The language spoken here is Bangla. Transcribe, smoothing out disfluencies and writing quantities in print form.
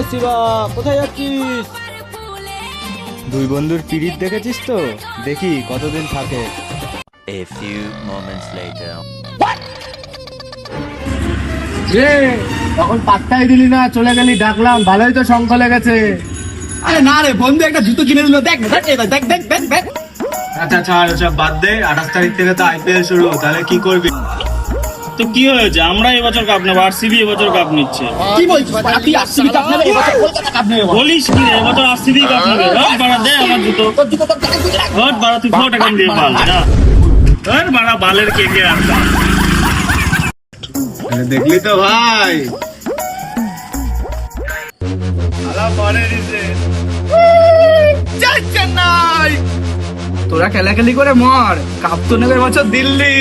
শিবা, কোথায় যাচ্ছিস? দুই বন্ধুর পিরিত দেখেছিস তো, দেখি কতদিন থাকে। A few moments later. তখন পাত্তাই দিলি না, চলে গেলি, ডাকলাম, ভালোই তো শঙ্খ লেগেছে। আরে না রে বন্ধু, একটা জুতো কিনে দিল, দেখ দেখ দেখ দেখ দেখ দেখ। আচ্ছা ছাড়, ওসব বাদ দে। 28 তারিখ থেকে তো আইপিএল শুরু, তাহলে কি করবি? তো কি হয়েছে, আমরা এবছর কাপ নেবো, আরসিবি এবছর কাপ নিচ্ছে। কি বলছিস? তুই আরসিবি কাপ নেবে এবছর, কলকাতা কাপ নেবে। বলিস কি রে, এবছর আরসিবি কাপ নেবে? হট বাড়া, দে আমার জুতো। হট বাড়া, তুই 100 টাকা দিয়ে পাল যা। হট বাড়া, বালের কেকে রাখা। দেখলি তো ভাই, তোরা খেলাখেলি করে মর, কাপ তো নেবে এবছর দিল্লি।